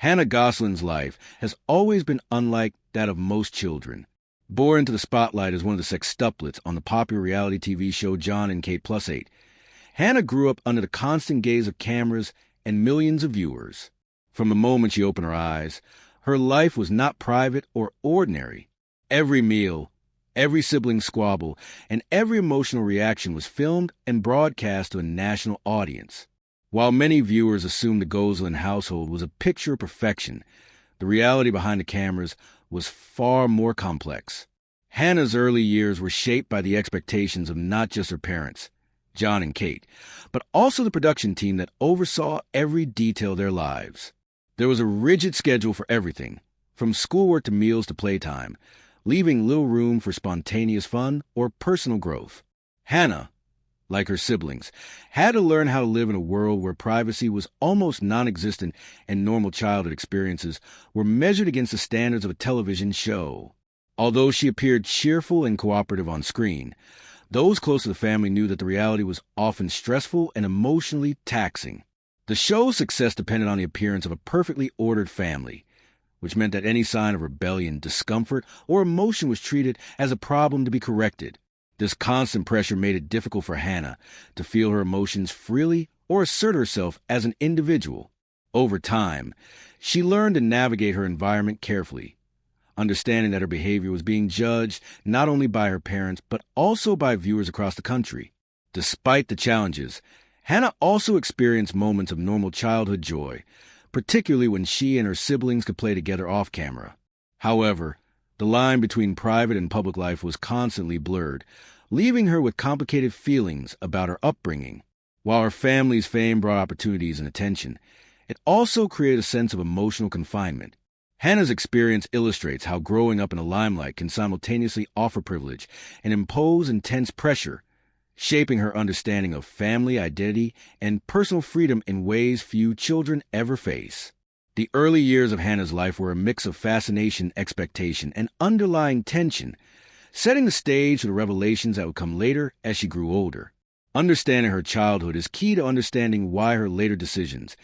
Hannah Gosselin's life has always been unlike that of most children. Born into the spotlight as one of the sextuplets on the popular reality TV show Jon and Kate +8, Hannah grew up under the constant gaze of cameras and millions of viewers. From the moment she opened her eyes, her life was not private or ordinary. Every meal, every sibling squabble, and every emotional reaction was filmed and broadcast to a national audience. While many viewers assumed the Gosselin household was a picture of perfection, the reality behind the cameras was far more complex. Hannah's early years were shaped by the expectations of not just her parents, Jon and Kate, but also the production team that oversaw every detail of their lives. There was a rigid schedule for everything, from schoolwork to meals to playtime, leaving little room for spontaneous fun or personal growth. Hannah, like her siblings, had to learn how to live in a world where privacy was almost non-existent and normal childhood experiences were measured against the standards of a television show. Although she appeared cheerful and cooperative on screen, those close to the family knew that the reality was often stressful and emotionally taxing. The show's success depended on the appearance of a perfectly ordered family, which meant that any sign of rebellion, discomfort, or emotion was treated as a problem to be corrected. This constant pressure made it difficult for Hannah to feel her emotions freely or assert herself as an individual. Over time, she learned to navigate her environment carefully, understanding that her behavior was being judged not only by her parents but also by viewers across the country. Despite the challenges, Hannah also experienced moments of normal childhood joy, particularly when she and her siblings could play together off-camera. However, the line between private and public life was constantly blurred, leaving her with complicated feelings about her upbringing. While her family's fame brought opportunities and attention, it also created a sense of emotional confinement. Hannah's experience illustrates how growing up in the limelight can simultaneously offer privilege and impose intense pressure, shaping her understanding of family identity and personal freedom in ways few children ever face. The early years of Hannah's life were a mix of fascination, expectation, and underlying tension, setting the stage for the revelations that would come later as she grew older. Understanding her childhood is key to understanding why her later decisions,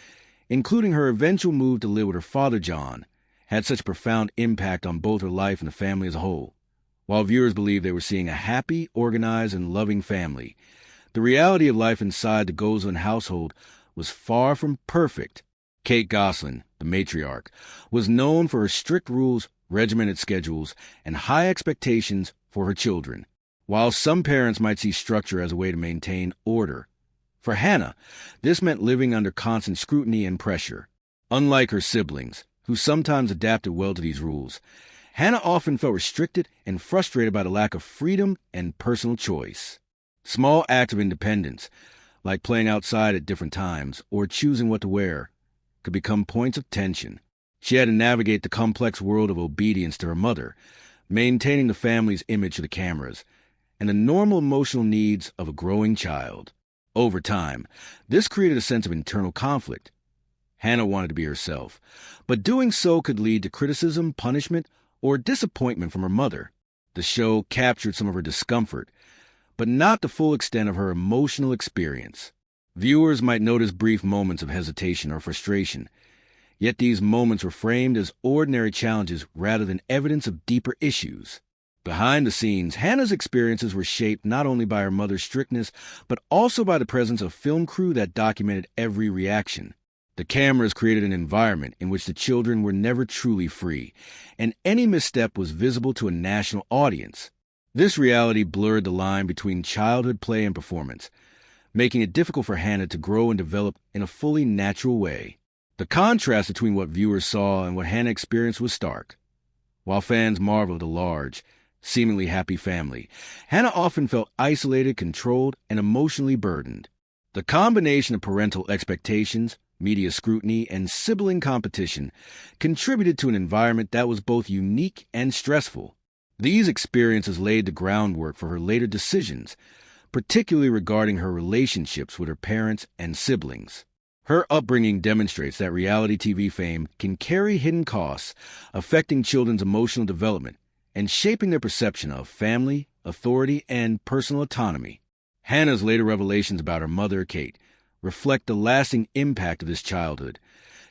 including her eventual move to live with her father Jon, had such a profound impact on both her life and the family as a whole. While viewers believed they were seeing a happy, organized, and loving family, the reality of life inside the Gosselin household was far from perfect. Kate Gosselin, the matriarch, was known for her strict rules, regimented schedules, and high expectations for her children. While some parents might see structure as a way to maintain order, for Hannah, this meant living under constant scrutiny and pressure. Unlike her siblings, who sometimes adapted well to these rules, Hannah often felt restricted and frustrated by the lack of freedom and personal choice. Small acts of independence, like playing outside at different times or choosing what to wear, could become points of tension. She had to navigate the complex world of obedience to her mother, maintaining the family's image to the cameras, and the normal emotional needs of a growing child. Over time, this created a sense of internal conflict. Hannah wanted to be herself, but doing so could lead to criticism, punishment, or disappointment from her mother. The show captured some of her discomfort, but not the full extent of her emotional experience. Viewers might notice brief moments of hesitation or frustration, yet these moments were framed as ordinary challenges rather than evidence of deeper issues. Behind the scenes, Hannah's experiences were shaped not only by her mother's strictness, but also by the presence of film crew that documented every reaction. The cameras created an environment in which the children were never truly free, and any misstep was visible to a national audience. This reality blurred the line between childhood play and performance, making it difficult for Hannah to grow and develop in a fully natural way. The contrast between what viewers saw and what Hannah experienced was stark. While fans marveled at a large, seemingly happy family, Hannah often felt isolated, controlled, and emotionally burdened. The combination of parental expectations, media scrutiny, and sibling competition contributed to an environment that was both unique and stressful. These experiences laid the groundwork for her later decisions, particularly regarding her relationships with her parents and siblings. Her upbringing demonstrates that reality TV fame can carry hidden costs, affecting children's emotional development and shaping their perception of family, authority, and personal autonomy. Hannah's later revelations about her mother, Kate, reflect the lasting impact of this childhood.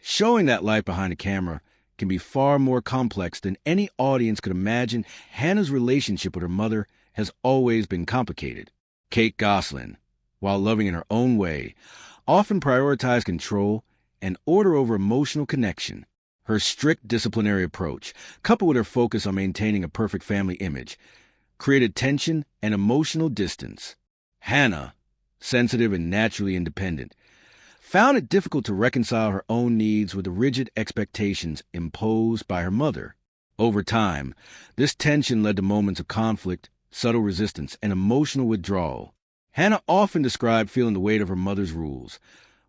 showing that life behind a camera can be far more complex than any audience could imagine. Hannah's relationship with her mother has always been complicated. Jon Gosselin, while loving in her own way, often prioritized control and order over emotional connection. Her strict disciplinary approach, coupled with her focus on maintaining a perfect family image, created tension and emotional distance. Hannah, sensitive and naturally independent, found it difficult to reconcile her own needs with the rigid expectations imposed by her mother. Over time, this tension led to moments of conflict, subtle resistance, and emotional withdrawal. Hannah often described feeling the weight of her mother's rules,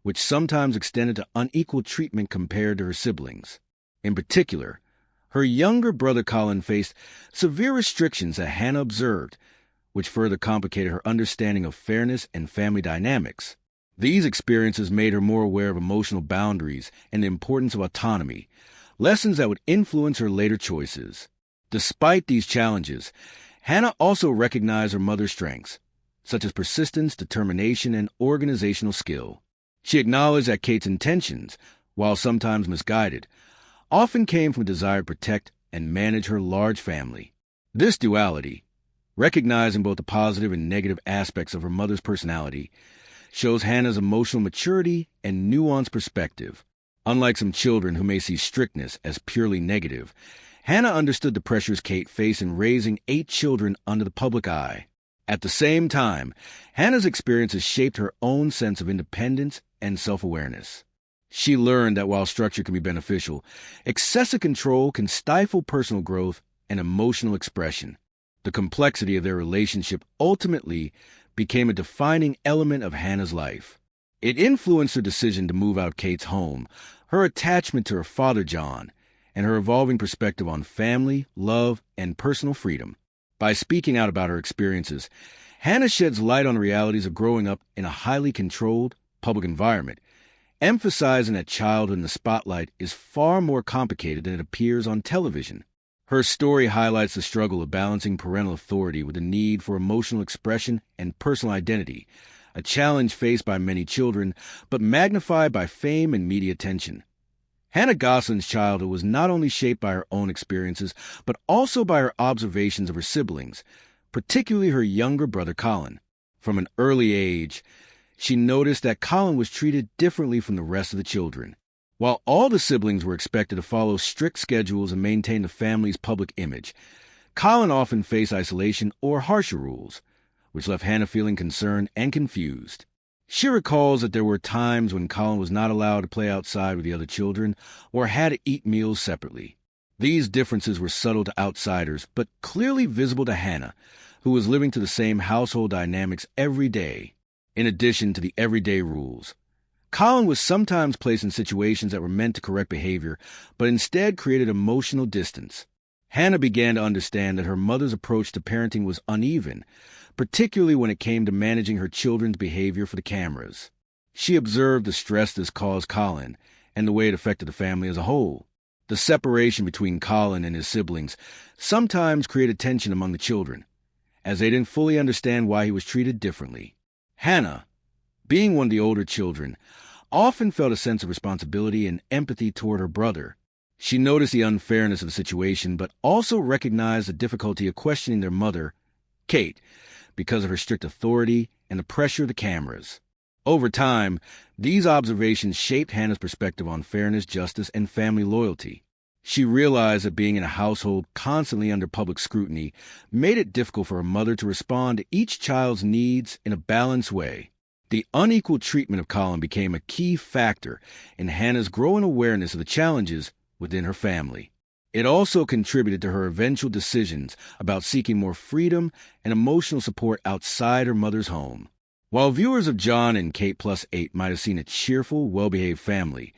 which sometimes extended to unequal treatment compared to her siblings. In particular, her younger brother Colin faced severe restrictions that Hannah observed, which further complicated her understanding of fairness and family dynamics. These experiences made her more aware of emotional boundaries and the importance of autonomy, lessons that would influence her later choices. Despite these challenges, Hannah also recognized her mother's strengths, such as persistence, determination, and organizational skill. She acknowledged that Kate's intentions, while sometimes misguided, often came from a desire to protect and manage her large family. This duality, recognizing both the positive and negative aspects of her mother's personality, shows Hannah's emotional maturity and nuanced perspective. Unlike some children who may see strictness as purely negative, Hannah understood the pressures Kate faced in raising 8 children under the public eye. At the same time, Hannah's experiences shaped her own sense of independence and self-awareness. She learned that while structure can be beneficial, excessive control can stifle personal growth and emotional expression. The complexity of their relationship ultimately became a defining element of Hannah's life. It influenced her decision to move out of Kate's home, her attachment to her father Jon, and her evolving perspective on family, love, and personal freedom. By speaking out about her experiences, Hannah sheds light on the realities of growing up in a highly controlled public environment, emphasizing that childhood in the spotlight is far more complicated than it appears on television. Her story highlights the struggle of balancing parental authority with the need for emotional expression and personal identity, a challenge faced by many children, but magnified by fame and media attention. Hannah Gosselin's childhood was not only shaped by her own experiences, but also by her observations of her siblings, particularly her younger brother Colin. From an early age, she noticed that Colin was treated differently from the rest of the children. While all the siblings were expected to follow strict schedules and maintain the family's public image, Colin often faced isolation or harsher rules, which left Hannah feeling concerned and confused. She recalls that there were times when Colin was not allowed to play outside with the other children or had to eat meals separately. These differences were subtle to outsiders, but clearly visible to Hannah, who was living to the same household dynamics every day. In addition to the everyday rules, Colin was sometimes placed in situations that were meant to correct behavior, but instead created emotional distance. Hannah began to understand that her mother's approach to parenting was uneven, particularly when it came to managing her children's behavior for the cameras. She observed the stress this caused Colin and the way it affected the family as a whole. The separation between Colin and his siblings sometimes created tension among the children, as they didn't fully understand why he was treated differently. Hannah, being one of the older children, often felt a sense of responsibility and empathy toward her brother. She noticed the unfairness of the situation, but also recognized the difficulty of questioning their mother, Kate, because of her strict authority and the pressure of the cameras. Over time, these observations shaped Hannah's perspective on fairness, justice, and family loyalty. She realized that being in a household constantly under public scrutiny made it difficult for her mother to respond to each child's needs in a balanced way. The unequal treatment of Colin became a key factor in Hannah's growing awareness of the challenges within her family. It also contributed to her eventual decisions about seeking more freedom and emotional support outside her mother's home. While viewers of Jon and Kate Plus 8 might have seen a cheerful, well-behaved family,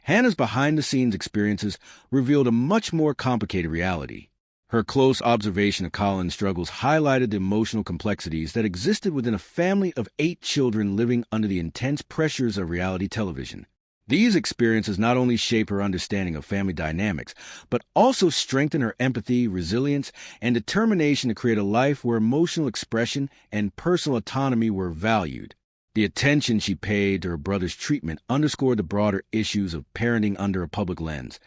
Hannah's behind-the-scenes experiences revealed a much more complicated reality. Her close observation of Colin's struggles highlighted the emotional complexities that existed within a family of 8 children living under the intense pressures of reality television. These experiences not only shape her understanding of family dynamics, but also strengthen her empathy, resilience, and determination to create a life where emotional expression and personal autonomy were valued. The attention she paid to her brother's treatment underscored the broader issues of parenting under a public lens,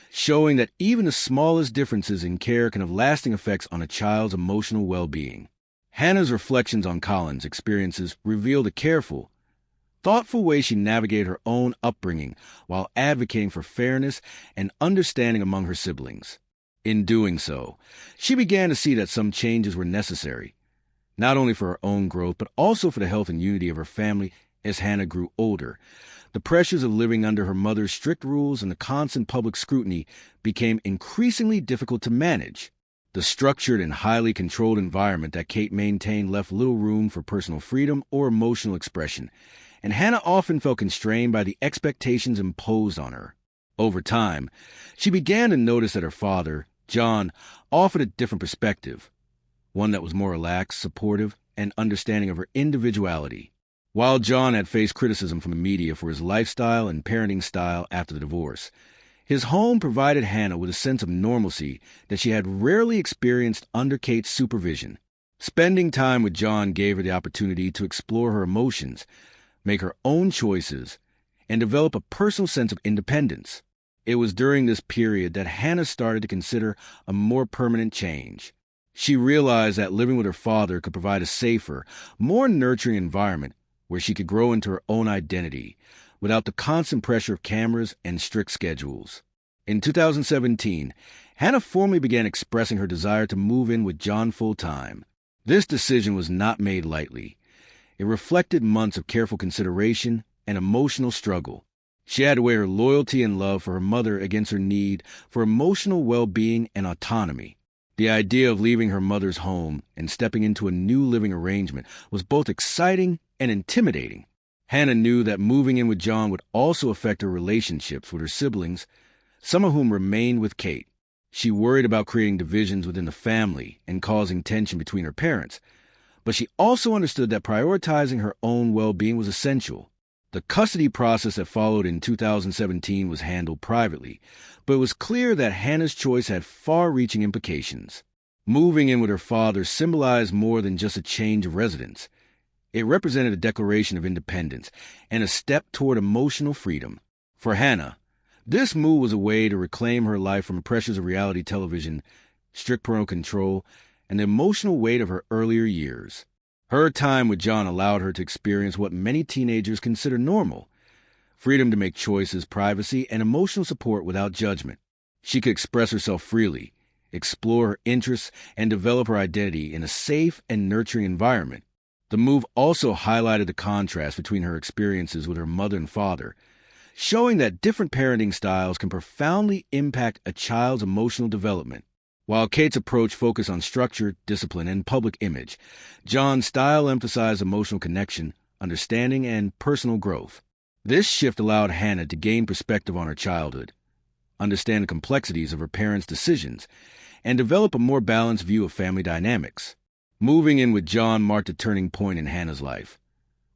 showing that even the smallest differences in care can have lasting effects on a child's emotional well-being. Hannah's reflections on Colin's experiences revealed a careful, thoughtful way she navigated her own upbringing while advocating for fairness and understanding among her siblings. In doing so, she began to see that some changes were necessary, not only for her own growth, but also for the health and unity of her family as Hannah grew older. The pressures of living under her mother's strict rules and the constant public scrutiny became increasingly difficult to manage. The structured and highly controlled environment that Kate maintained left little room for personal freedom or emotional expression, and Hannah often felt constrained by the expectations imposed on her. Over time, she began to notice that her father, Jon, offered a different perspective, one that was more relaxed, supportive, and understanding of her individuality. While Jon had faced criticism from the media for his lifestyle and parenting style after the divorce, his home provided Hannah with a sense of normalcy that she had rarely experienced under Kate's supervision. Spending time with Jon gave her the opportunity to explore her emotions, make her own choices, and develop a personal sense of independence. It was during this period that Hannah started to consider a more permanent change. She realized that living with her father could provide a safer, more nurturing environment where she could grow into her own identity without the constant pressure of cameras and strict schedules. In 2017, Hannah formally began expressing her desire to move in with Jon full-time. This decision was not made lightly. It reflected months of careful consideration and emotional struggle. She had to weigh her loyalty and love for her mother against her need for emotional well-being and autonomy. The idea of leaving her mother's home and stepping into a new living arrangement was both exciting and intimidating. Hannah knew that moving in with Jon would also affect her relationships with her siblings, some of whom remained with Kate. She worried about creating divisions within the family and causing tension between her parents, but she also understood that prioritizing her own well-being was essential. The custody process that followed in 2017 was handled privately, but it was clear that Hannah's choice had far-reaching implications. Moving in with her father symbolized more than just a change of residence. It represented a declaration of independence and a step toward emotional freedom. For Hannah, this move was a way to reclaim her life from the pressures of reality television, strict parental control, and the emotional weight of her earlier years. Her time with Jon allowed her to experience what many teenagers consider normal: freedom to make choices, privacy, and emotional support without judgment. She could express herself freely, explore her interests, and develop her identity in a safe and nurturing environment. The move also highlighted the contrast between her experiences with her mother and father, showing that different parenting styles can profoundly impact a child's emotional development. While Kate's approach focused on structure, discipline, and public image, Jon's style emphasized emotional connection, understanding, and personal growth. This shift allowed Hannah to gain perspective on her childhood, understand the complexities of her parents' decisions, and develop a more balanced view of family dynamics. Moving in with Jon marked a turning point in Hannah's life,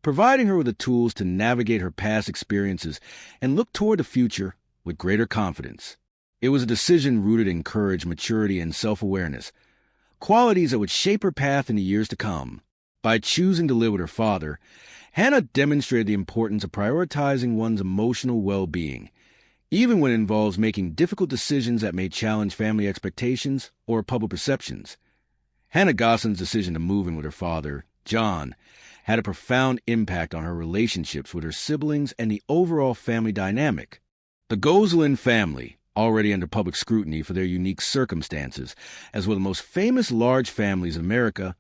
providing her with the tools to navigate her past experiences and look toward the future with greater confidence. It was a decision rooted in courage, maturity, and self-awareness, qualities that would shape her path in the years to come. By choosing to live with her father, Hannah demonstrated the importance of prioritizing one's emotional well-being, even when it involves making difficult decisions that may challenge family expectations or public perceptions. Hannah Gosselin's decision to move in with her father, Jon, had a profound impact on her relationships with her siblings and the overall family dynamic. The Gosselin family, already under public scrutiny for their unique circumstances, as one of the most famous large families in America,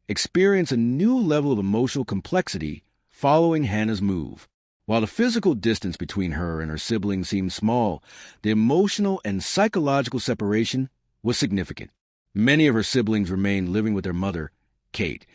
experienced a new level of emotional complexity following Hannah's move. While the physical distance between her and her siblings seemed small, the emotional and psychological separation was significant. Many of her siblings remained living with their mother, Kate,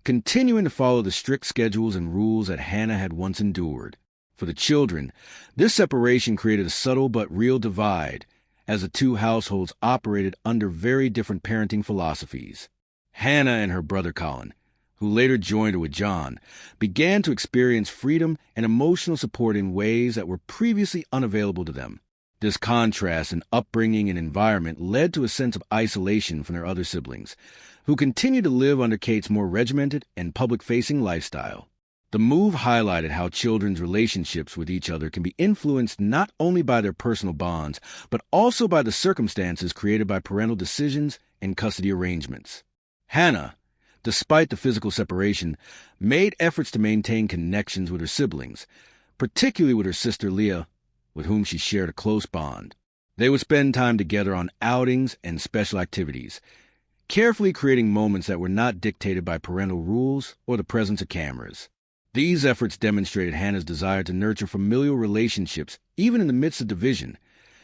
continuing to follow the strict schedules and rules that Hannah had once endured. For the children, this separation created a subtle but real divide, as the two households operated under very different parenting philosophies. Hannah and her brother Colin, who later joined her with Jon, began to experience freedom and emotional support in ways that were previously unavailable to them. This contrast in upbringing and environment led to a sense of isolation from their other siblings, who continued to live under Kate's more regimented and public-facing lifestyle. The move highlighted how children's relationships with each other can be influenced not only by their personal bonds, but also by the circumstances created by parental decisions and custody arrangements. Hannah, despite the physical separation, made efforts to maintain connections with her siblings, particularly with her sister Leah, with whom she shared a close bond. They would spend time together on outings and special activities, carefully creating moments that were not dictated by parental rules or the presence of cameras. These efforts demonstrated Hannah's desire to nurture familial relationships even in the midst of division,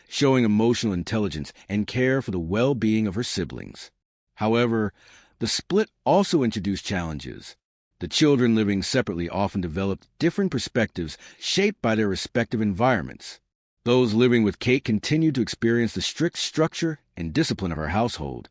showing emotional intelligence and care for the well-being of her siblings. However, the split also introduced challenges. The children living separately often developed different perspectives shaped by their respective environments. Those living with Kate continued to experience the strict structure and discipline of her household,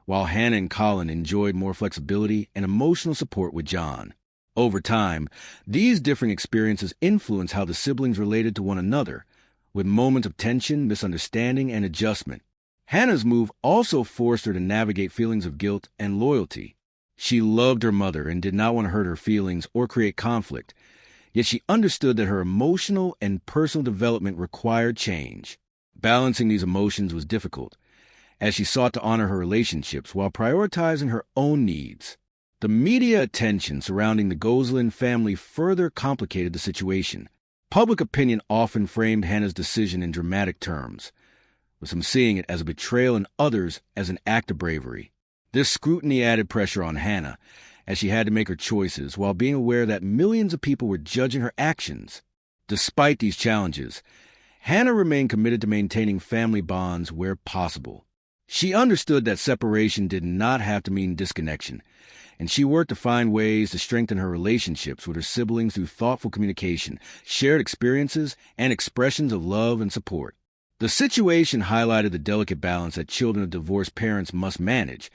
while Hannah and Colin enjoyed more flexibility and emotional support with Jon. Over time, these differing experiences influenced how the siblings related to one another, with moments of tension, misunderstanding, and adjustment. Hannah's move also forced her to navigate feelings of guilt and loyalty. She loved her mother and did not want to hurt her feelings or create conflict, yet she understood that her emotional and personal development required change. Balancing these emotions was difficult, as she sought to honor her relationships while prioritizing her own needs. The media attention surrounding the Gosselin family further complicated the situation. Public opinion often framed Hannah's decision in dramatic terms, with some seeing it as a betrayal and others as an act of bravery. This scrutiny added pressure on Hannah, as she had to make her choices while being aware that millions of people were judging her actions. Despite these challenges, Hannah remained committed to maintaining family bonds where possible. She understood that separation did not have to mean disconnection, and she worked to find ways to strengthen her relationships with her siblings through thoughtful communication, shared experiences, and expressions of love and support. The situation highlighted the delicate balance that children of divorced parents must manage,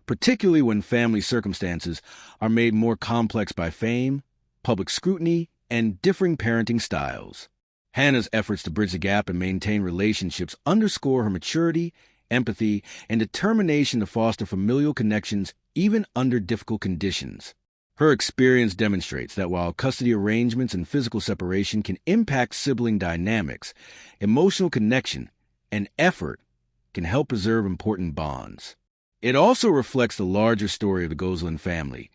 particularly when family circumstances are made more complex by fame, public scrutiny, and differing parenting styles. Hannah's efforts to bridge the gap and maintain relationships underscore her maturity, empathy, and determination to foster familial connections even under difficult conditions. Her experience demonstrates that while custody arrangements and physical separation can impact sibling dynamics, emotional connection and effort can help preserve important bonds. It also reflects the larger story of the Gosselin family,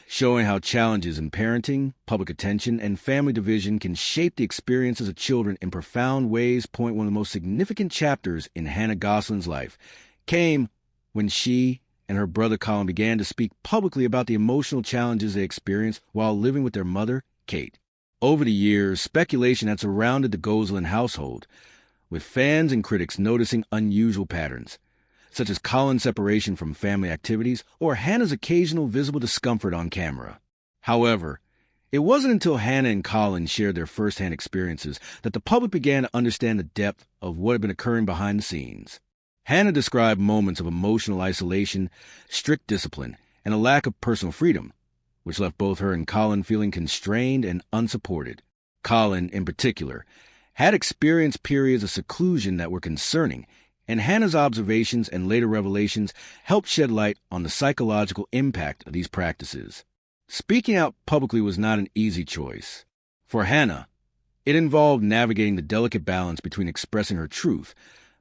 showing how challenges in parenting, public attention, and family division can shape the experiences of children in profound ways. One of the most significant chapters in Hannah Gosselin's life came when she and her brother Colin began to speak publicly about the emotional challenges they experienced while living with their mother, Kate. Over the years, speculation had surrounded the Gosselin household, with fans and critics noticing unusual patterns, such as Colin's separation from family activities or Hannah's occasional visible discomfort on camera. However, it wasn't until Hannah and Colin shared their first-hand experiences that the public began to understand the depth of what had been occurring behind the scenes. Hannah described moments of emotional isolation, strict discipline, and a lack of personal freedom, which left both her and Colin feeling constrained and unsupported. Colin, in particular, had experienced periods of seclusion that were concerning, and Hannah's observations and later revelations helped shed light on the psychological impact of these practices. Speaking out publicly was not an easy choice. For Hannah, it involved navigating the delicate balance between expressing her truth,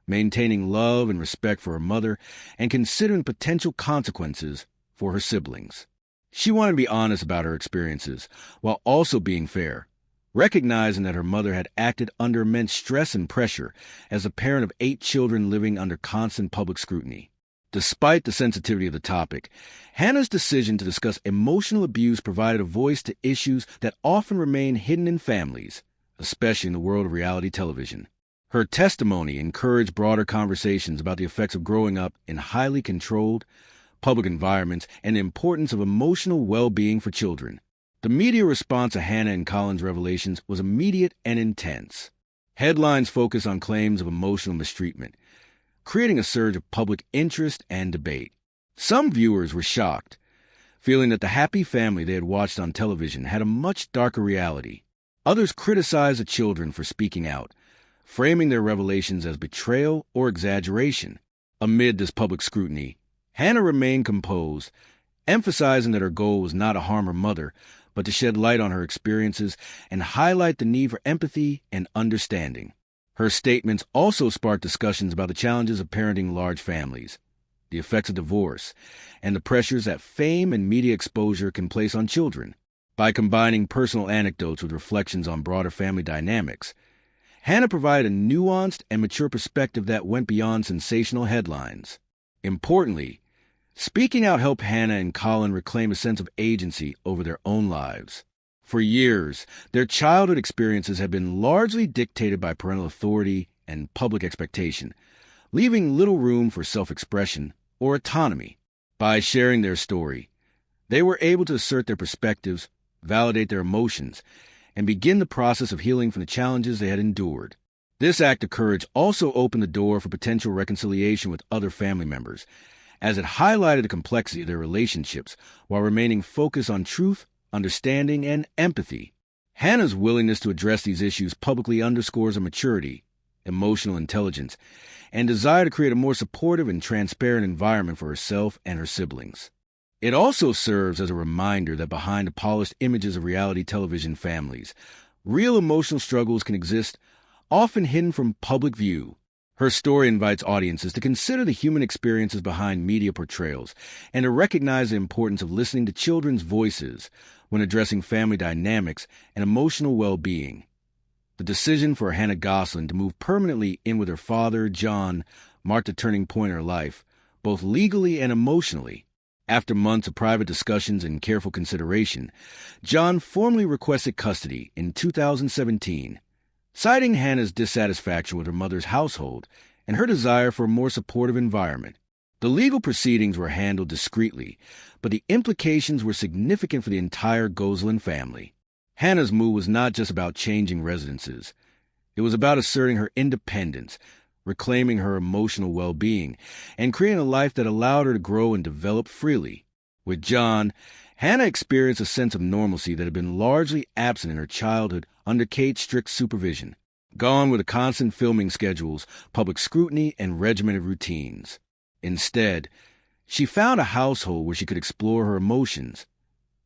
maintaining love and respect for her mother, and considering potential consequences for her siblings. She wanted to be honest about her experiences, while also being fair, recognizing that her mother had acted under immense stress and pressure as a parent of 8 children living under constant public scrutiny. Despite the sensitivity of the topic, Hannah's decision to discuss emotional abuse provided a voice to issues that often remain hidden in families, especially in the world of reality television. Her testimony encouraged broader conversations about the effects of growing up in highly controlled public environments and the importance of emotional well-being for children. The media response to Hannah and Colin's revelations was immediate and intense. Headlines focused on claims of emotional mistreatment, creating a surge of public interest and debate. Some viewers were shocked, feeling that the happy family they had watched on television had a much darker reality. Others criticized the children for speaking out, framing their revelations as betrayal or exaggeration. Amid this public scrutiny, Hannah remained composed, emphasizing that her goal was not to harm her mother, but to shed light on her experiences and highlight the need for empathy and understanding. Her statements also sparked discussions about the challenges of parenting large families, the effects of divorce, and the pressures that fame and media exposure can place on children. By combining personal anecdotes with reflections on broader family dynamics, Hannah provided a nuanced and mature perspective that went beyond sensational headlines. Importantly, speaking out helped Hannah and Colin reclaim a sense of agency over their own lives. For years, their childhood experiences had been largely dictated by parental authority and public expectation, leaving little room for self-expression or autonomy. By sharing their story, they were able to assert their perspectives, validate their emotions, and begin the process of healing from the challenges they had endured. This act of courage also opened the door for potential reconciliation with other family members, as it highlighted the complexity of their relationships while remaining focused on truth, understanding, and empathy. Hannah's willingness to address these issues publicly underscores her maturity, emotional intelligence, and desire to create a more supportive and transparent environment for herself and her siblings. It also serves as a reminder that behind the polished images of reality television families, real emotional struggles can exist, often hidden from public view. Her story invites audiences to consider the human experiences behind media portrayals and to recognize the importance of listening to children's voices when addressing family dynamics and emotional well-being. The decision for Hannah Gosselin to move permanently in with her father, Jon, marked a turning point in her life, both legally and emotionally. After months of private discussions and careful consideration, Jon formally requested custody in 2017, citing Hannah's dissatisfaction with her mother's household and her desire for a more supportive environment. The legal proceedings were handled discreetly, but the implications were significant for the entire Gosselin family. Hannah's move was not just about changing residences. It was about asserting her independence, reclaiming her emotional well-being, and creating a life that allowed her to grow and develop freely. With Jon, Hannah experienced a sense of normalcy that had been largely absent in her childhood under Kate's strict supervision, gone were the constant filming schedules, public scrutiny, and regimented routines. Instead, she found a household where she could explore her emotions,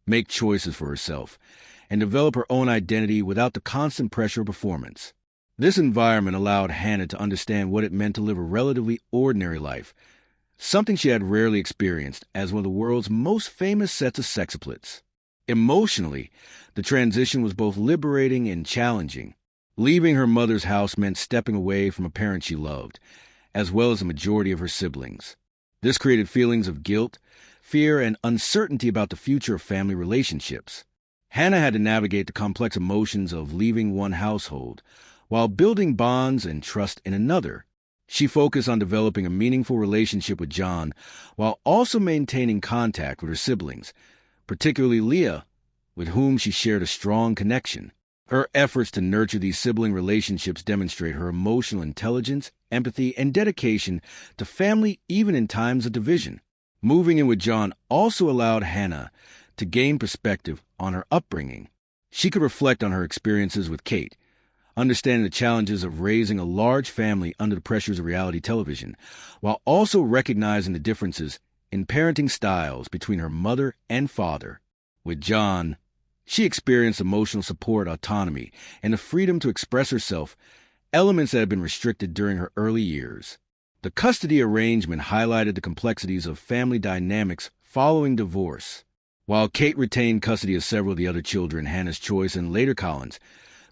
make choices for herself, and develop her own identity without the constant pressure of performance. This environment allowed Hannah to understand what it meant to live a relatively ordinary life, something she had rarely experienced as one of the world's most famous sets of sextuplets. Emotionally, the transition was both liberating and challenging. Leaving her mother's house meant stepping away from a parent she loved, as well as the majority of her siblings. This created feelings of guilt, fear, and uncertainty about the future of family relationships. Hannah had to navigate the complex emotions of leaving one household, while building bonds and trust in another. She focused on developing a meaningful relationship with Jon, while also maintaining contact with her siblings, particularly Leah, with whom she shared a strong connection. Her efforts to nurture these sibling relationships demonstrate her emotional intelligence, empathy, and dedication to family even in times of division. Moving in with Jon also allowed Hannah to gain perspective on her upbringing. She could reflect on her experiences with Kate, understanding the challenges of raising a large family under the pressures of reality television, while also recognizing the differences in parenting styles between her mother and father. With Jon, she experienced emotional support, autonomy, and the freedom to express herself, elements that had been restricted during her early years. The custody arrangement highlighted the complexities of family dynamics following divorce. While Kate retained custody of several of the other children, Hannah's choice and later Colin's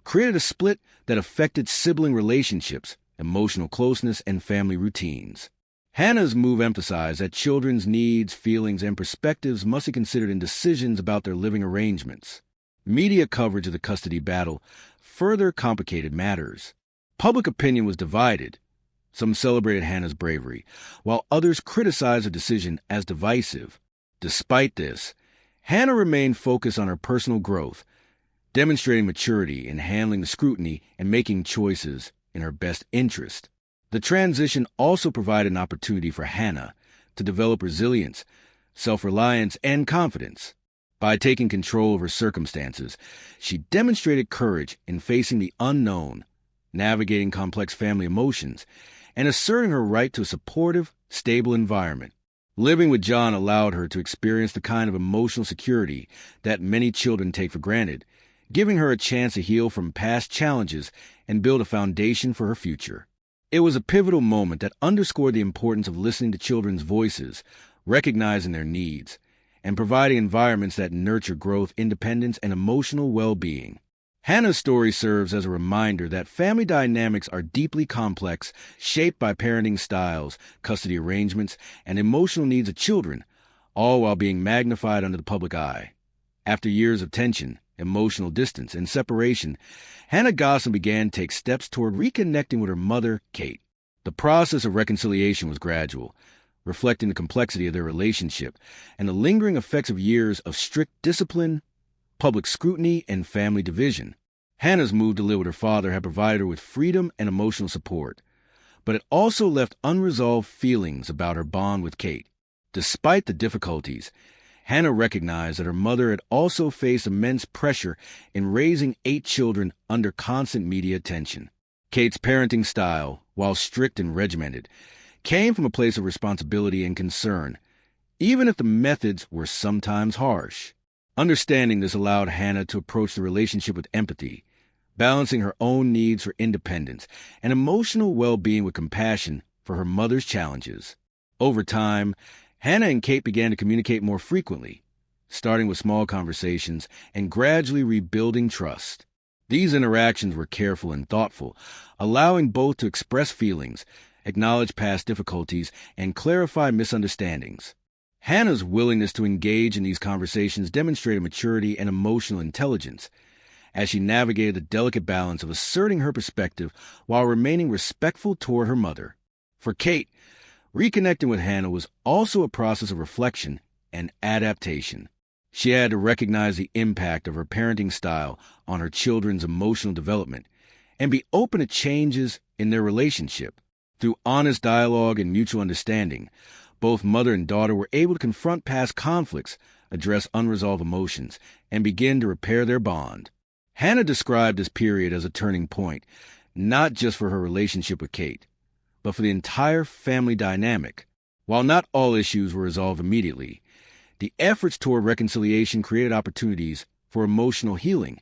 created a split that affected sibling relationships, emotional closeness, and family routines. Hannah's move emphasized that children's needs, feelings, and perspectives must be considered in decisions about their living arrangements. Media coverage of the custody battle further complicated matters. Public opinion was divided. Some celebrated Hannah's bravery, while others criticized her decision as divisive. Despite this, Hannah remained focused on her personal growth, demonstrating maturity in handling the scrutiny and making choices in her best interest. The transition also provided an opportunity for Hannah to develop resilience, self-reliance, and confidence. By taking control of her circumstances, she demonstrated courage in facing the unknown, navigating complex family emotions, and asserting her right to a supportive, stable environment. Living with Jon allowed her to experience the kind of emotional security that many children take for granted, giving her a chance to heal from past challenges and build a foundation for her future. It was a pivotal moment that underscored the importance of listening to children's voices, recognizing their needs, and providing environments that nurture growth, independence, and emotional well-being. Hannah's story serves as a reminder that family dynamics are deeply complex, shaped by parenting styles, custody arrangements, and emotional needs of children, all while being magnified under the public eye. After years of tension, emotional distance, and separation, Hannah Gosselin began to take steps toward reconnecting with her mother, Kate. The process of reconciliation was gradual, reflecting the complexity of their relationship and the lingering effects of years of strict discipline, public scrutiny, and family division. Hannah's move to live with her father had provided her with freedom and emotional support, but it also left unresolved feelings about her bond with Kate. Despite the difficulties, Hannah recognized that her mother had also faced immense pressure in raising 8 children under constant media attention. Kate's parenting style, while strict and regimented, came from a place of responsibility and concern, even if the methods were sometimes harsh. Understanding this allowed Hannah to approach the relationship with empathy, balancing her own needs for independence and emotional well-being with compassion for her mother's challenges. Over time, Hannah and Kate began to communicate more frequently, starting with small conversations and gradually rebuilding trust. These interactions were careful and thoughtful, allowing both to express feelings, acknowledge past difficulties, and clarify misunderstandings. Hannah's willingness to engage in these conversations demonstrated maturity and emotional intelligence, as she navigated the delicate balance of asserting her perspective while remaining respectful toward her mother. For Kate, reconnecting with Hannah was also a process of reflection and adaptation. She had to recognize the impact of her parenting style on her children's emotional development and be open to changes in their relationship. Through honest dialogue and mutual understanding, both mother and daughter were able to confront past conflicts, address unresolved emotions, and begin to repair their bond. Hannah described this period as a turning point, not just for her relationship with Kate, but for the entire family dynamic. While not all issues were resolved immediately, the efforts toward reconciliation created opportunities for emotional healing,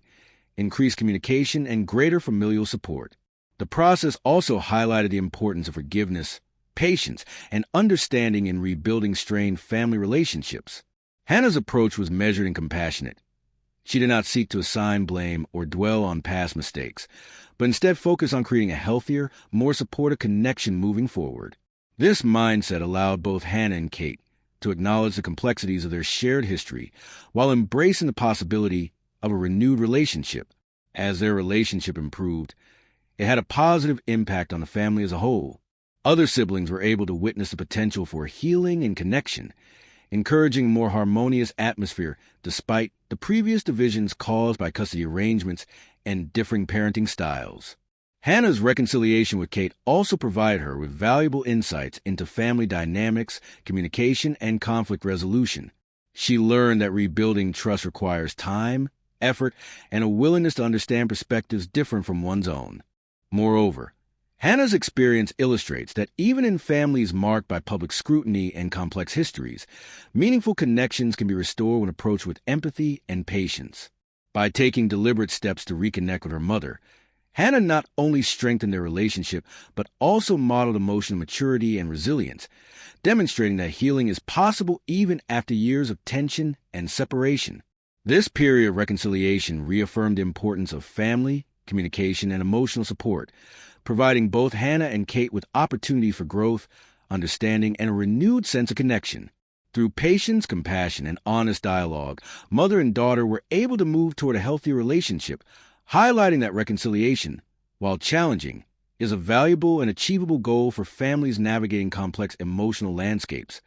increased communication, and greater familial support. The process also highlighted the importance of forgiveness, patience, and understanding in rebuilding strained family relationships. Hannah's approach was measured and compassionate. She did not seek to assign blame or dwell on past mistakes, but instead focused on creating a healthier, more supportive connection moving forward. This mindset allowed both Hannah and Kate to acknowledge the complexities of their shared history while embracing the possibility of a renewed relationship. As their relationship improved, it had a positive impact on the family as a whole. Other siblings were able to witness the potential for healing and connection, encouraging a more harmonious atmosphere despite the previous divisions caused by custody arrangements and differing parenting styles. Hannah's reconciliation with Kate also provided her with valuable insights into family dynamics, communication, and conflict resolution. She learned that rebuilding trust requires time, effort, and a willingness to understand perspectives different from one's own. Moreover, Hannah's experience illustrates that even in families marked by public scrutiny and complex histories, meaningful connections can be restored when approached with empathy and patience. By taking deliberate steps to reconnect with her mother, Hannah not only strengthened their relationship, but also modeled emotional maturity and resilience, demonstrating that healing is possible even after years of tension and separation. This period of reconciliation reaffirmed the importance of family, communication, and emotional support, providing both Hannah and Kate with opportunity for growth, understanding, and a renewed sense of connection. Through patience, compassion, and honest dialogue, mother and daughter were able to move toward a healthier relationship, highlighting that reconciliation, while challenging, is a valuable and achievable goal for families navigating complex emotional landscapes.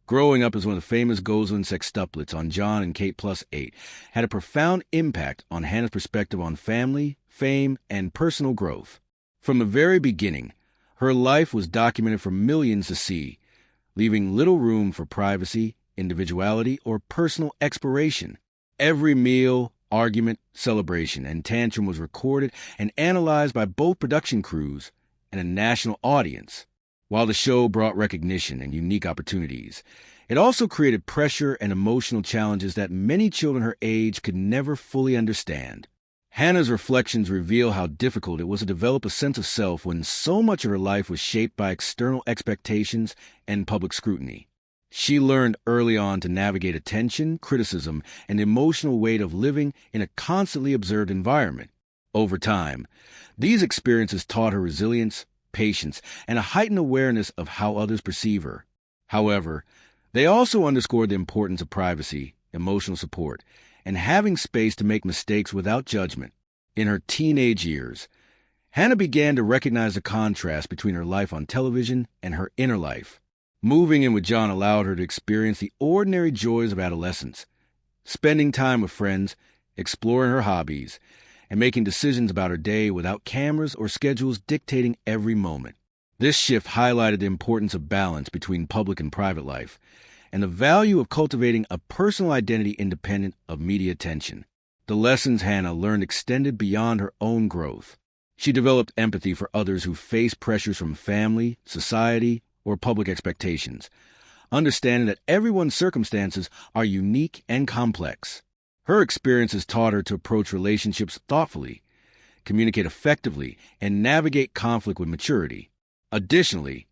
Growing up as one of the famous Gosselin sextuplets on Jon and Kate plus 8 had a profound impact on Hannah's perspective on family, fame, and personal growth. From the very beginning, her life was documented for millions to see, leaving little room for privacy, individuality, or personal exploration. Every meal, argument, celebration, and tantrum was recorded and analyzed by both production crews and a national audience. While the show brought recognition and unique opportunities, it also created pressure and emotional challenges that many children her age could never fully understand. Hannah's reflections reveal how difficult it was to develop a sense of self when so much of her life was shaped by external expectations and public scrutiny. She learned early on to navigate attention, criticism, and the emotional weight of living in a constantly observed environment. Over time, these experiences taught her resilience, patience, and a heightened awareness of how others perceive her. However, they also underscored the importance of privacy, emotional support, and having space to make mistakes without judgment. In her teenage years, Hannah began to recognize the contrast between her life on television and her inner life. Moving in with Jon allowed her to experience the ordinary joys of adolescence, spending time with friends, exploring her hobbies, and making decisions about her day without cameras or schedules dictating every moment. This shift highlighted the importance of balance between public and private life, and the value of cultivating a personal identity independent of media attention. The lessons Hannah learned extended beyond her own growth. She developed empathy for others who face pressures from family, society, or public expectations, understanding that everyone's circumstances are unique and complex. Her experiences taught her to approach relationships thoughtfully, communicate effectively, and navigate conflict with maturity. Additionally,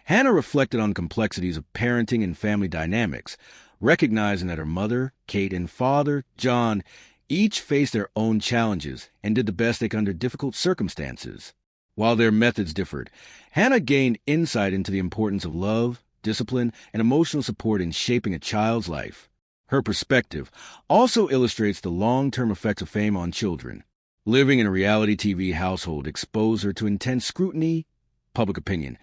Hannah reflected on the complexities of parenting and family dynamics, recognizing that her mother, Kate, and father, Jon, each faced their own challenges and did the best they could under difficult circumstances. While their methods differed, Hannah gained insight into the importance of love, discipline, and emotional support in shaping a child's life. Her perspective also illustrates the long-term effects of fame on children. Living in a reality TV household exposed her to intense scrutiny, public opinion,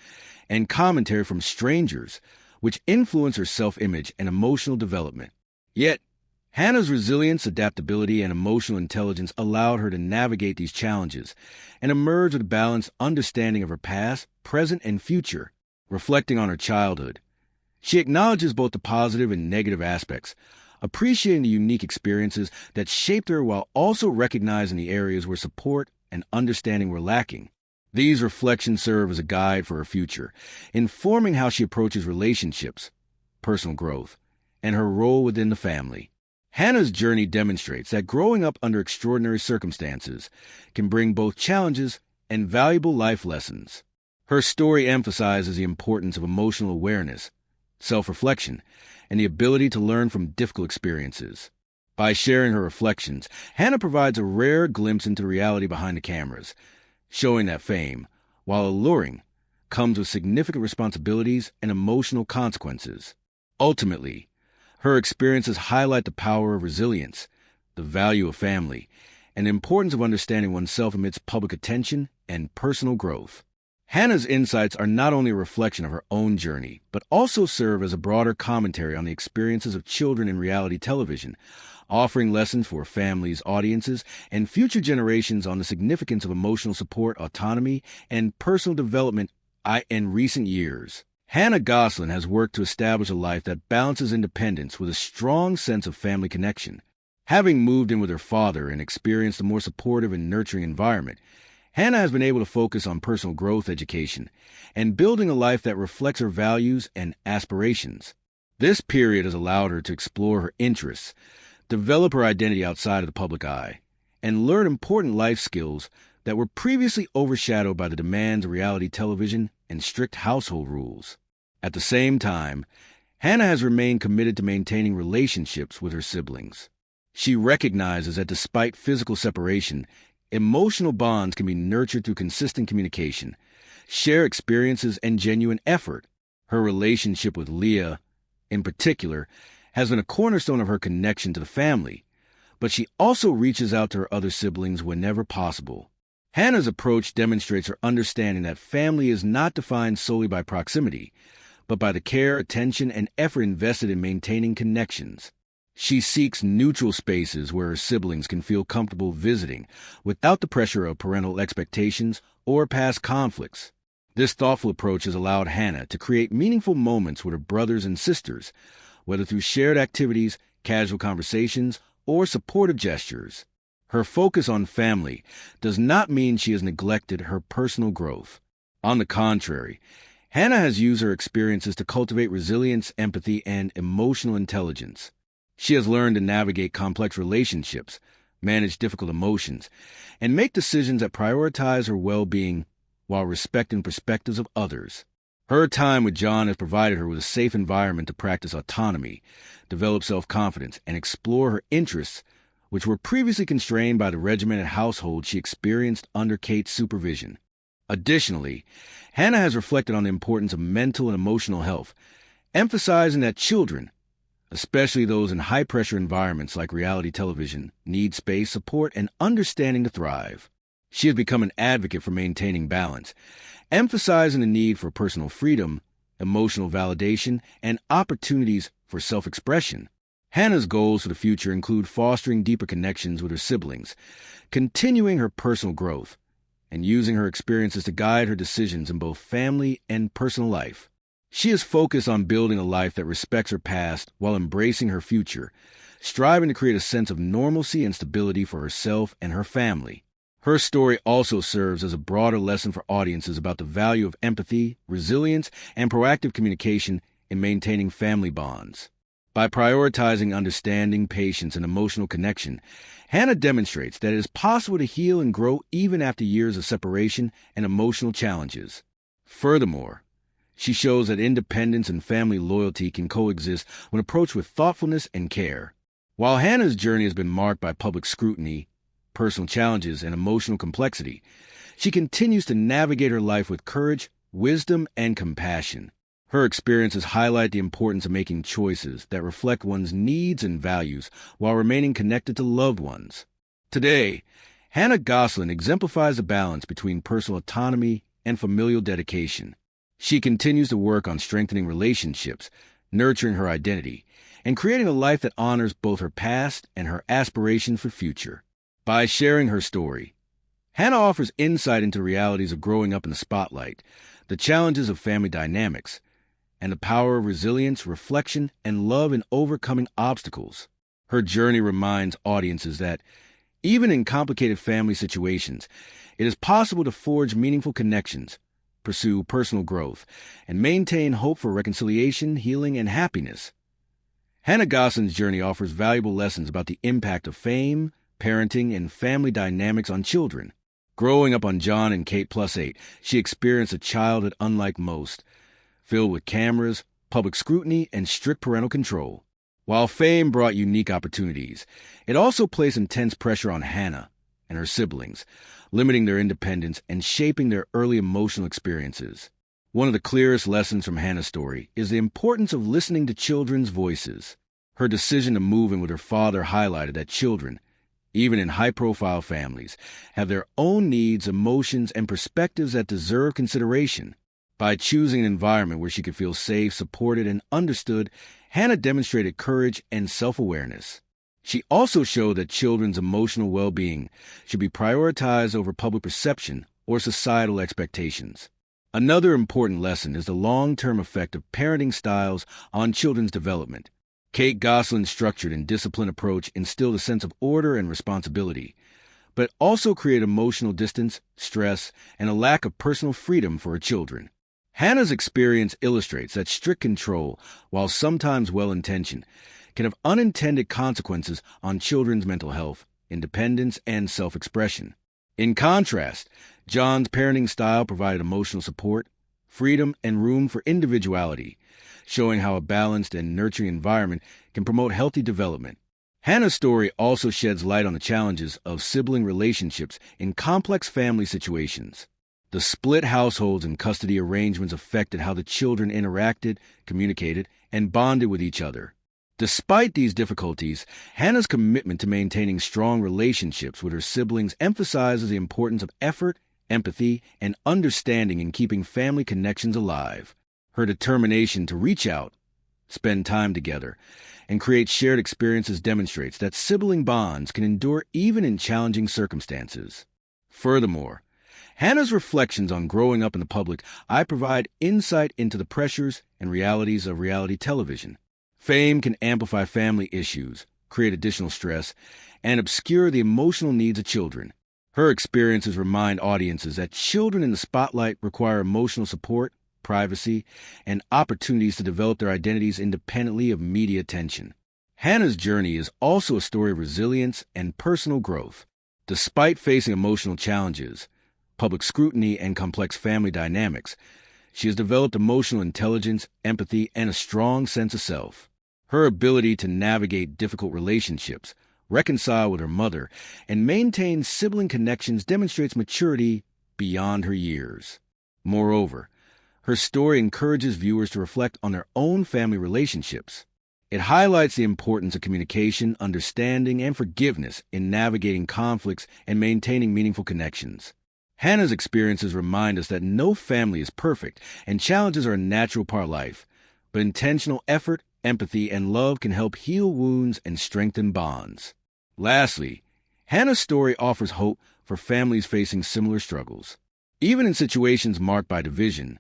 and commentary from strangers, which influence her self-image and emotional development. Yet, Hannah's resilience, adaptability, and emotional intelligence allowed her to navigate these challenges and emerge with a balanced understanding of her past, present, and future. Reflecting on her childhood, she acknowledges both the positive and negative aspects, appreciating the unique experiences that shaped her while also recognizing the areas where support and understanding were lacking. These reflections serve as a guide for her future, informing how she approaches relationships, personal growth, and her role within the family. Hannah's journey demonstrates that growing up under extraordinary circumstances can bring both challenges and valuable life lessons. Her story emphasizes the importance of emotional awareness, self-reflection, and the ability to learn from difficult experiences. By sharing her reflections, Hannah provides a rare glimpse into the reality behind the cameras, showing that fame, while alluring, comes with significant responsibilities and emotional consequences. Ultimately, her experiences highlight the power of resilience, the value of family, and the importance of understanding oneself amidst public attention and personal growth. Hannah's insights are not only a reflection of her own journey, but also serve as a broader commentary on the experiences of children in reality television, offering lessons for families, audiences, and future generations on the significance of emotional support, autonomy, and personal development in recent years. Jon Gosselin has worked to establish a life that balances independence with a strong sense of family connection. Having moved in with her father and experienced a more supportive and nurturing environment, Hannah has been able to focus on personal growth, education, and building a life that reflects her values and aspirations. This period has allowed her to explore her interests, develop her identity outside of the public eye, and learn important life skills that were previously overshadowed by the demands of reality television and strict household rules. At the same time, Hannah has remained committed to maintaining relationships with her siblings. She recognizes that despite physical separation, emotional bonds can be nurtured through consistent communication, shared experiences, and genuine effort. Her relationship with Leah, in particular, has been a cornerstone of her connection to the family, but she also reaches out to her other siblings whenever possible. Hannah's approach demonstrates her understanding that family is not defined solely by proximity, but by the care, attention, and effort invested in maintaining connections. She seeks neutral spaces where her siblings can feel comfortable visiting without the pressure of parental expectations or past conflicts. This thoughtful approach has allowed Hannah to create meaningful moments with her brothers and sisters, whether through shared activities, casual conversations, or supportive gestures. Her focus on family does not mean she has neglected her personal growth. On the contrary, Hannah has used her experiences to cultivate resilience, empathy, and emotional intelligence. She has learned to navigate complex relationships, manage difficult emotions, and make decisions that prioritize her well-being while respecting perspectives of others. Her time with Jon has provided her with a safe environment to practice autonomy, develop self-confidence, and explore her interests, which were previously constrained by the regimented household she experienced under Kate's supervision. Additionally, Hannah has reflected on the importance of mental and emotional health, emphasizing that children, especially those in high-pressure environments like reality television, need space, support, and understanding to thrive. She has become an advocate for maintaining balance, emphasizing the need for personal freedom, emotional validation, and opportunities for self-expression. Hannah's goals for the future include fostering deeper connections with her siblings, continuing her personal growth, and using her experiences to guide her decisions in both family and personal life. She is focused on building a life that respects her past while embracing her future, striving to create a sense of normalcy and stability for herself and her family. Her story also serves as a broader lesson for audiences about the value of empathy, resilience, and proactive communication in maintaining family bonds. By prioritizing understanding, patience, and emotional connection, Hannah demonstrates that it is possible to heal and grow even after years of separation and emotional challenges. Furthermore, she shows that independence and family loyalty can coexist when approached with thoughtfulness and care. While Hannah's journey has been marked by public scrutiny, personal challenges, and emotional complexity, she continues to navigate her life with courage, wisdom, and compassion. Her experiences highlight the importance of making choices that reflect one's needs and values while remaining connected to loved ones. Today, Hannah Gosselin exemplifies a balance between personal autonomy and familial dedication. She continues to work on strengthening relationships, nurturing her identity, and creating a life that honors both her past and her aspirations for future. By sharing her story, Hannah offers insight into the realities of growing up in the spotlight, the challenges of family dynamics, and the power of resilience, reflection, and love in overcoming obstacles. Her journey reminds audiences that, even in complicated family situations, it is possible to forge meaningful connections, pursue personal growth, and maintain hope for reconciliation, healing, and happiness. Hannah Gosselin's journey offers valuable lessons about the impact of fame, parenting, and family dynamics on children. Growing up on Jon and Kate +8, she experienced a childhood unlike most, filled with cameras, public scrutiny, and strict parental control. While fame brought unique opportunities, it also placed intense pressure on Hannah and her siblings, limiting their independence and shaping their early emotional experiences. One of the clearest lessons from Hannah's story is the importance of listening to children's voices. Her decision to move in with her father highlighted that children, even in high-profile families, have their own needs, emotions, and perspectives that deserve consideration. By choosing an environment where she could feel safe, supported, and understood, Hannah demonstrated courage and self-awareness. She also showed that children's emotional well-being should be prioritized over public perception or societal expectations. Another important lesson is the long-term effect of parenting styles on children's development. Kate Gosselin's structured and disciplined approach instilled a sense of order and responsibility, but also created emotional distance, stress, and a lack of personal freedom for her children. Hannah's experience illustrates that strict control, while sometimes well-intentioned, can have unintended consequences on children's mental health, independence, and self-expression. In contrast, Jon's parenting style provided emotional support, freedom, and room for individuality, showing how a balanced and nurturing environment can promote healthy development. Hannah's story also sheds light on the challenges of sibling relationships in complex family situations. The split households and custody arrangements affected how the children interacted, communicated, and bonded with each other. Despite these difficulties, Hannah's commitment to maintaining strong relationships with her siblings emphasizes the importance of effort, empathy, and understanding in keeping family connections alive. Her determination to reach out, spend time together, and create shared experiences demonstrates that sibling bonds can endure even in challenging circumstances. Furthermore, Hannah's reflections on growing up in the public eye provide insight into the pressures and realities of reality television. Fame can amplify family issues, create additional stress, and obscure the emotional needs of children. Her experiences remind audiences that children in the spotlight require emotional support, privacy, and opportunities to develop their identities independently of media attention. Hannah's journey is also a story of resilience and personal growth. Despite facing emotional challenges, public scrutiny, and complex family dynamics, she has developed emotional intelligence, empathy, and a strong sense of self. Her ability to navigate difficult relationships, reconcile with her mother, and maintain sibling connections demonstrates maturity beyond her years. Moreover, her story encourages viewers to reflect on their own family relationships. It highlights the importance of communication, understanding, and forgiveness in navigating conflicts and maintaining meaningful connections. Hannah's experiences remind us that no family is perfect, and challenges are a natural part of life, but intentional effort, empathy, and love can help heal wounds and strengthen bonds. Lastly, Hannah's story offers hope for families facing similar struggles. Even in situations marked by division,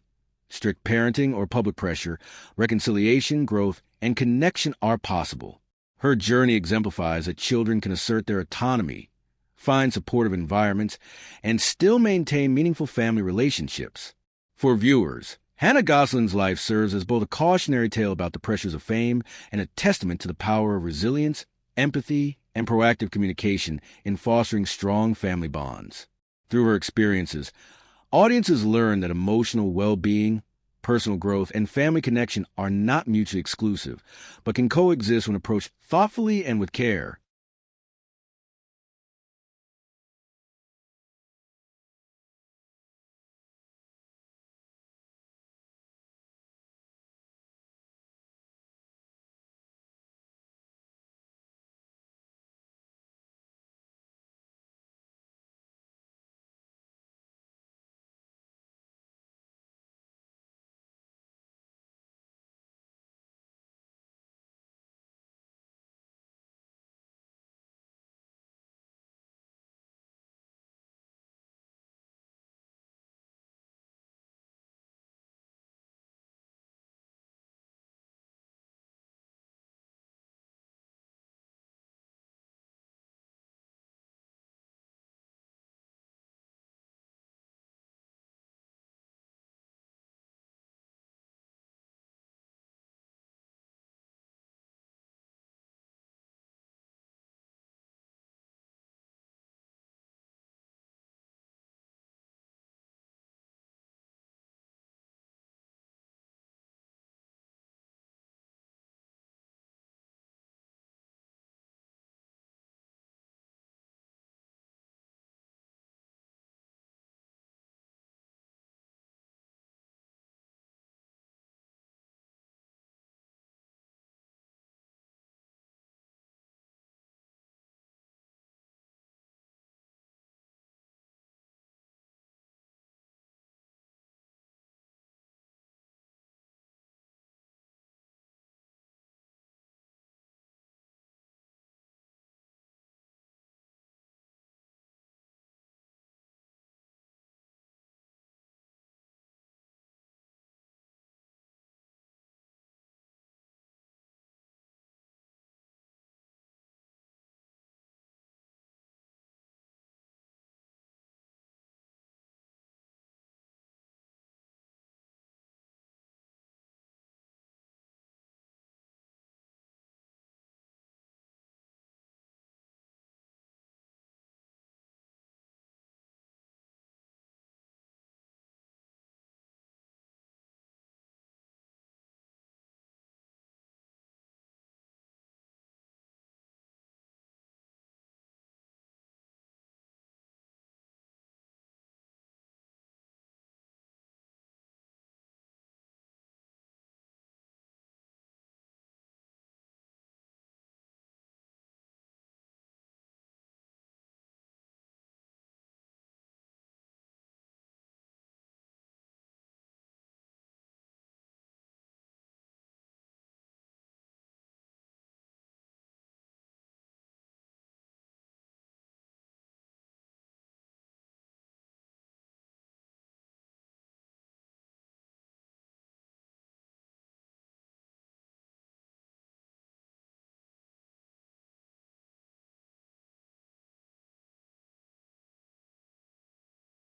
strict parenting, or public pressure, reconciliation, growth, and connection are possible. Her journey exemplifies that children can assert their autonomy, find supportive environments, and still maintain meaningful family relationships. For viewers, Hannah Gosselin's life serves as both a cautionary tale about the pressures of fame and a testament to the power of resilience, empathy, and proactive communication in fostering strong family bonds. Through her experiences, audiences learn that emotional well-being, personal growth, and family connection are not mutually exclusive, but can coexist when approached thoughtfully and with care.